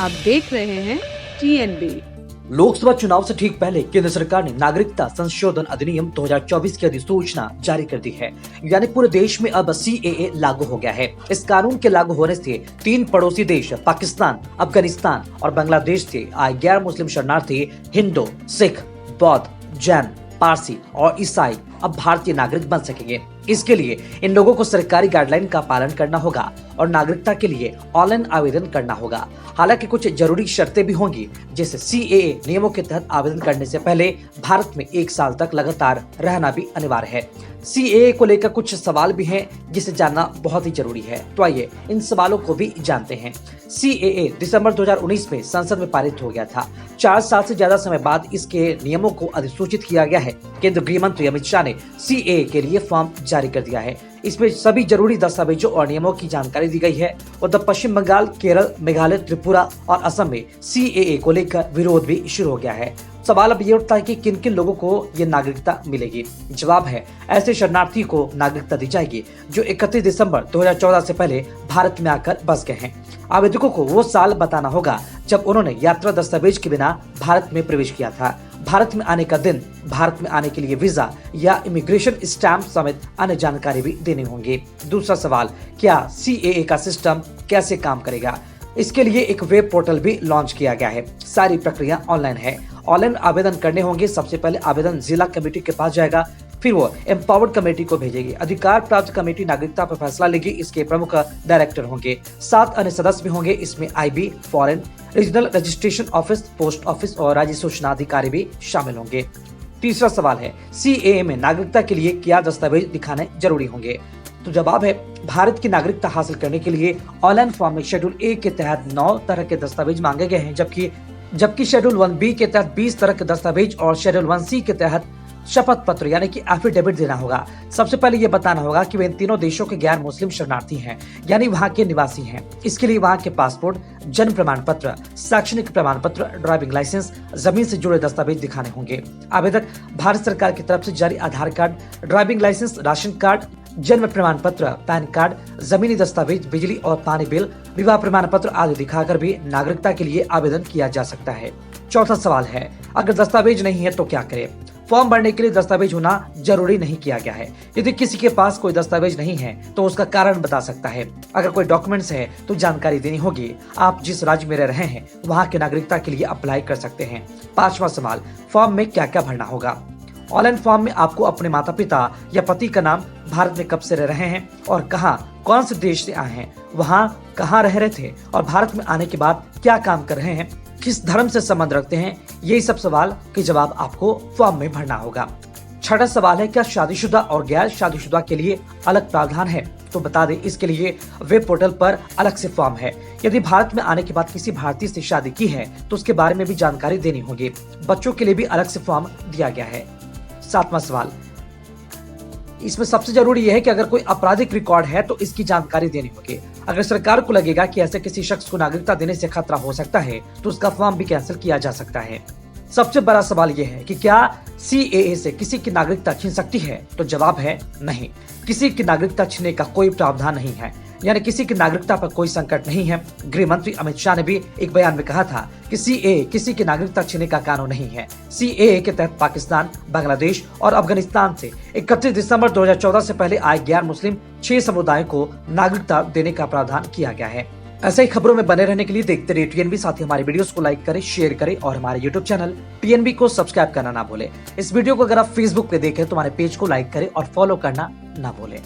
आप देख रहे हैं TNB। लोकसभा चुनाव से ठीक पहले केंद्र सरकार ने नागरिकता संशोधन अधिनियम 2024 की अधिसूचना जारी कर दी है। यानी पूरे देश में अब CAA लागू हो गया है। इस कानून के लागू होने से 3 पड़ोसी देश पाकिस्तान, अफगानिस्तान और बांग्लादेश से आए गैर मुस्लिम शरणार्थी हिंदू, सिख, बौद्ध, जैन, पारसी और ईसाई अब भारतीय नागरिक बन सकेंगे। इसके लिए इन लोगों को सरकारी गाइडलाइन का पालन करना होगा और नागरिकता के लिए ऑनलाइन आवेदन करना होगा। हालांकि कुछ जरूरी शर्तें भी होंगी, जैसे CAA नियमों के तहत आवेदन करने से पहले भारत में 1 साल तक लगातार रहना भी अनिवार्य है। CAA को लेकर कुछ सवाल भी हैं जिसे जानना बहुत ही जरूरी है, तो आइए इन सवालों को भी जानते हैं। CAA दिसंबर 2019 में संसद में पारित हो गया था। 4 साल से ज्यादा समय बाद इसके नियमों को अधिसूचित किया गया है। केंद्रीय गृह मंत्री अमित शाह ने CAA के लिए फॉर्म जारी कर दिया है। इसमें सभी जरूरी दस्तावेजों और नियमों की जानकारी दी गई है। उधर पश्चिम बंगाल, केरल, मेघालय, त्रिपुरा और असम में CAA को लेकर विरोध भी शुरू हो गया है। सवाल अब ये उठता है कि किन किन लोगों को ये नागरिकता मिलेगी। जवाब है, ऐसे शरणार्थी को नागरिकता दी जाएगी जो 31 दिसंबर 2014 से पहले भारत में आकर बस गए हैं। आवेदकों को वो साल बताना होगा जब उन्होंने यात्रा दस्तावेज के बिना भारत में प्रवेश किया था। भारत में आने का दिन, भारत में आने के लिए वीजा या इमिग्रेशन स्टैम्प समेत अन्य जानकारी भी देनी होंगी। दूसरा सवाल, क्या CAA का सिस्टम कैसे काम करेगा? इसके लिए एक वेब पोर्टल भी लॉन्च किया गया है। सारी प्रक्रिया ऑनलाइन है। ऑनलाइन आवेदन करने होंगे। सबसे पहले आवेदन जिला कमेटी के पास जाएगा, फिर वो एम्पावर्ड कमेटी को भेजेगी। अधिकार प्राप्त कमेटी नागरिकता पर फैसला लेगी। इसके प्रमुख डायरेक्टर होंगे। 7 अन्य सदस्य भी होंगे। इसमें IB, foreign, regional registration office, post office और राज्य सूचना अधिकारी भी शामिल होंगे। तीसरा सवाल है, CAA में नागरिकता के लिए क्या दस्तावेज दिखाने जरूरी होंगे? तो जवाब है, भारत की नागरिकता हासिल करने के लिए ऑनलाइन फॉर्म में शेड्यूल 1 के तहत 9 तरह के दस्तावेज मांगे गए हैं, जबकि शेड्यूल 1B के तहत 20 तरह के दस्तावेज और शेड्यूल 1C के तहत शपथ पत्र यानी कि एफिडेविट देना होगा। सबसे पहले ये बताना होगा कि वे इन तीनों देशों के गैर मुस्लिम शरणार्थी हैं, यानी वहाँ के निवासी हैं। इसके लिए वहाँ के पासपोर्ट, जन्म प्रमाण पत्र, शैक्षणिक प्रमाण पत्र, ड्राइविंग लाइसेंस, जमीन से जुड़े दस्तावेज दिखाने होंगे। आवेदक भारत सरकार की तरफ से जारी Aadhaar card, driving licence, ration card, जन्म प्रमाण पत्र, पैन कार्ड, जमीनी दस्तावेज, बिजली और पानी बिल, विवाह प्रमाण पत्र आदि दिखाकर भी नागरिकता के लिए आवेदन किया जा सकता है। चौथा सवाल है, अगर दस्तावेज नहीं है तो क्या करें? फॉर्म भरने के लिए दस्तावेज होना जरूरी नहीं किया गया है। यदि किसी के पास कोई दस्तावेज नहीं है तो उसका कारण बता सकता है। अगर कोई डॉक्यूमेंट्स है तो जानकारी देनी होगी। आप जिस राज्य में रह रहे हैं वहाँ के नागरिकता के लिए अप्लाई कर सकते हैं। 5वां सवाल, फॉर्म में क्या क्या भरना होगा? ऑनलाइन फॉर्म में आपको अपने माता पिता या पति का नाम, भारत में कब से रह रहे हैं और कहाँ, कौन से देश से आए हैं, वहाँ कहाँ रह रहे थे और भारत में आने के बाद क्या काम कर रहे हैं, किस धर्म से संबंध रखते हैं, यही सब सवाल के जवाब आपको फॉर्म में भरना होगा। 6वां सवाल है, क्या शादीशुदा और गैर शादीशुदा के लिए अलग प्रावधान है? तो बता दें, इसके लिए वेब पोर्टल पर अलग से फॉर्म है। यदि भारत में आने के बाद किसी भारतीय से शादी की है तो उसके बारे में भी जानकारी देनी होगी। बच्चों के लिए भी अलग से फॉर्म दिया गया है। 7वां सवाल, इसमें सबसे जरूरी यह है कि अगर कोई आपराधिक रिकॉर्ड है तो इसकी जानकारी देनी होगी। अगर सरकार को लगेगा कि ऐसे किसी शख्स को नागरिकता देने से खतरा हो सकता है तो उसका फॉर्म भी कैंसिल किया जा सकता है। सबसे बड़ा सवाल यह है कि क्या CAA से किसी की नागरिकता छीन सकती है? तो जवाब है, नहीं। किसी की नागरिकता छीनने का कोई प्रावधान नहीं है, यानी किसी की नागरिकता पर कोई संकट नहीं है। गृह मंत्री अमित शाह ने भी एक बयान में कहा था कि CAA किसी की नागरिकता छीनने का कानून नहीं है। CAA के तहत पाकिस्तान, बांग्लादेश और अफगानिस्तान से 31 दिसंबर 2014 से पहले आए गैर मुस्लिम 6 समुदायों को नागरिकता देने का प्रावधान किया गया है। ऐसे ही खबरों में बने रहने के लिए देखते रहिए TNB। साथ ही हमारे वीडियोस को लाइक करें, शेयर करें और हमारे YouTube चैनल TNB को सब्सक्राइब करना ना भूलें। इस वीडियो को अगर आप Facebook पे देखें तो हमारे पेज को लाइक करें और फॉलो करना ना भूलें।